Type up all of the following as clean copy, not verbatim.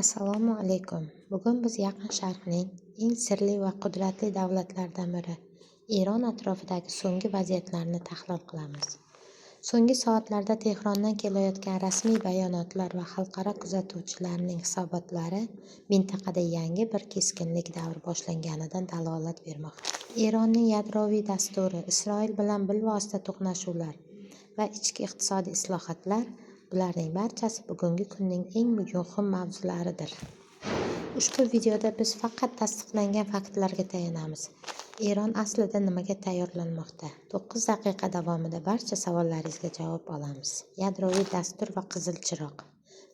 Assalomu alaykum. Bugun biz Yaqin Sharqning eng sirli va qudratli davlatlaridan biri Eron atrofidagi so'nggi vaziyatlarni tahlil qilamiz. So'nggi soatlarda Tehrondan kelayotgan rasmiy bayonotlar va xalqaro kuzatuvchilarning hisobotlari mintaqada yangi bir keskinlik davri boshlanganidan dalolat bermoqda. Eronning yadroviy dasturi, Isroil bilan bilvosita to'qnashuvlar va ichki iqtisodiy islohotlar bularning barchasi bugungi kunning eng muhim mavzularidir. Ushbu videoda biz faqat tasdiqlangan faktlarga tayanamiz. Eron aslida nimaga tayyorlanmoqda? 9 daqiqa davomida barcha savollaringizga javob olamiz. Yadroviy dastur va qizil chiroq.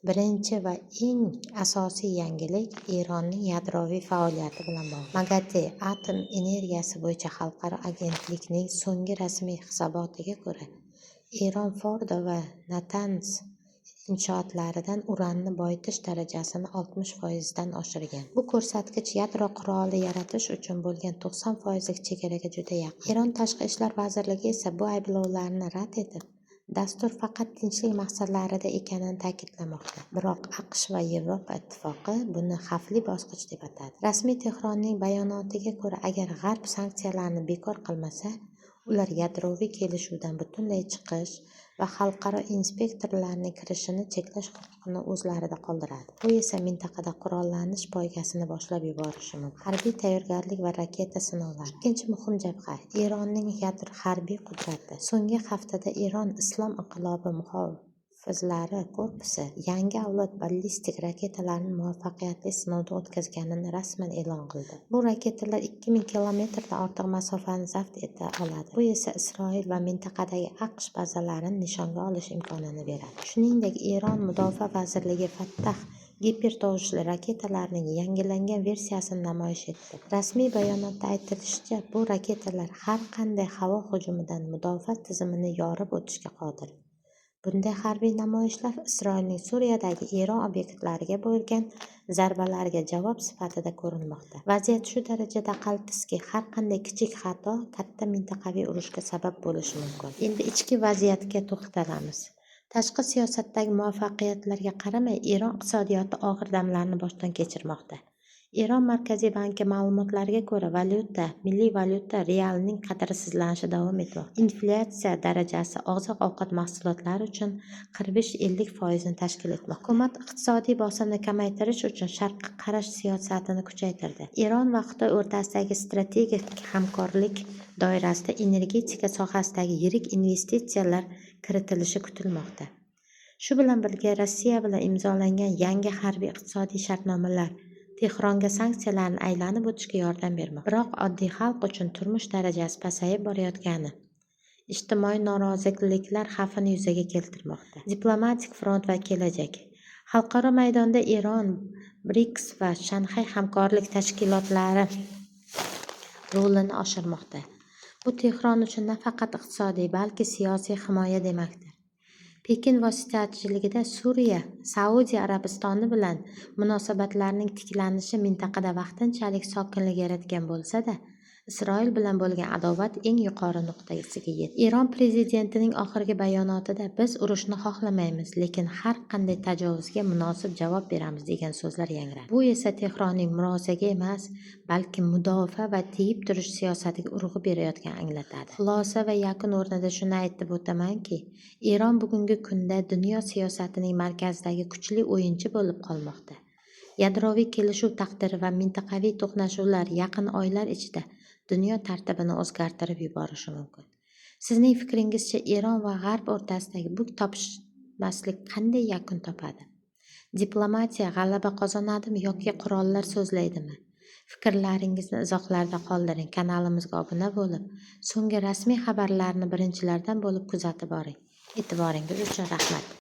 Birinchi va eng asosiy yangilik Eronning yadroviy faoliyati bilan bog'liq. MAGATE atom energiyasi bo'yicha xalqaro agentlikning so'nggi rasmiy hisobotiga ko'ra, Eron Fordo va Natanz inshootlaridan uranni boyitish darajasini 60% dan oshirgan. Bu ko'rsatkich yadro quroli yaratish uchun bo'lgan 90% chegaraga juda yaqin. Eron Tashqi ishlar vazirligi esa bu ayblovlarni rad etib, dastur faqat tinchlik maqsadlarida ekanini ta'kidlamoqda. Biroq AQSh va Yevropa ittifoqi buni xavfli bosqich deb atadi. Rasmiy Tehronning bayonotiga ko'ra, agar G'arb sanksiyalarni bekor qilmasa, ular yadroviy kelishuvdan butunlay chiqish va xalqaro inspektorlarning kirishini cheklash huquqini o'zlarida qoldiradi. Bu esa mintaqada qurollanish poygasini boshlab yuborishi mumkin. Harbiy tayyorgarlik va raketa sinovlari. Ikkinchi muhim jabha Eronning harbiy qudrati. So'nggi haftada Eron Islom inqilobi muhofizlari korpusi yangi avlod ballistik raketalarni muvaffaqiyatli sinovdan o'tkazganini rasman e'lon qildi. Bu raketalar 2000 kilometrdan ortiq masofani zabt eta oladi. Bu esa Isroil va mintaqadagi AQSh bazalarini nishonga olish imkonini beradi. Shuningdek, Eron Mudofaa vazirligi Fattah gipertovushli raketalarning yangilangan versiyasini namoyish etdi. Rasmiy bayonotda aytilishicha, bu raketalar har qanday havo hujumidan mudofaa tizimini yorib o'tishga qodir. Bunday harbiy namoyishlar Isroilning Suriyadagi Eron obyektlariga bo'lgan zarbalariga javob sifatida ko'rilmoqda. Vaziyat shu darajada qaltiski, har qanday kichik xato katta mintaqaviy urushga sabab bo'lishi mumkin. Endi ichki vaziyatga to'xtalamiz. Tashqi siyosatdagi muvaffaqiyatlarga qaramay, Eron iqtisodiyoti og'ir damlarni boshdan kechirmoqda. Eron Markaziy banki ma'lumotlariga ko'ra, milliy valyuta realning qadrsizlanishi davom etmoqda. Inflyatsiya darajasi oziq-ovqat mahsulotlari uchun 45-50% ni tashkil etmoqda. Hukumat iqtisodiy bosimni kamaytirish uchun sharqqa qarash siyosatini kuchaytirdi. Eron va Xitoy o'rtasidagi strategik hamkorlik doirasida energetika sohasidagi yirik investitsiyalar kiritilishi kutilmoqda. Shu bilan birga Rossiya bilan imzolangan yangi harbiy iqtisodiy shartnomalar Tehronga sanksiyalarni aylanib o'tishga yordam bermoqda. Biroq oddiy xalq uchun turmush darajasi pasayib borayotgani ijtimoiy noroziliklar xavfini yuzaga keltirmoqda. Diplomatik front va kelajak. Xalqaro maydonda Eron BRICS va Shanxay hamkorlik tashkilotlari rolini oshirmoqda. Bu Tehron uchun nafaqat iqtisodiy, balki siyosiy himoya demakdir. Pekin vositachiligida Suriya, Saudiya Arabistoni bilan munosabatlarning tiklanishi mintaqada vaqtinchalik sokinlik yaratgan bo'lsa-da, Isroil bilan bo'lgan adovat eng yuqori nuqtasiga yetdi. Eron prezidentining oxirgi bayonotida biz urushni xohlamaymiz, lekin har qanday tajovuzga munosib javob beramiz degan so'zlar yangradi. Bu esa Tehronning murosaga emas, balki mudofaa va tiyib turish siyosatiga urg'u berayotganini anglatadi. Xulosa va yakun o'rnida shuni aytib o'tamanki, Eron bugungi kunda dunyo siyosatining markazidagi kuchli o'yinchi bo'lib qolmoqda. Yadroviy kelishuv taqdiri va mintaqaviy to'qnashuvlar yaqin oylar ichida dunyo tartibini o'zgartirib yuborishi mumkin. Sizning fikringizcha, Eron va G'arb o'rtasidagi bu topishmaslik qanday yakun topadi? Diplomatiya g'alaba qozonadimi yoki qurollar so'zlaydimi? Fikrlaringizni izohlarda qoldiring. Kanalimizga obuna bo'lib, so'nggi rasmiy xabarlarni birinchilardan bo'lib kuzatib boring. E'tiboringiz uchun rahmat.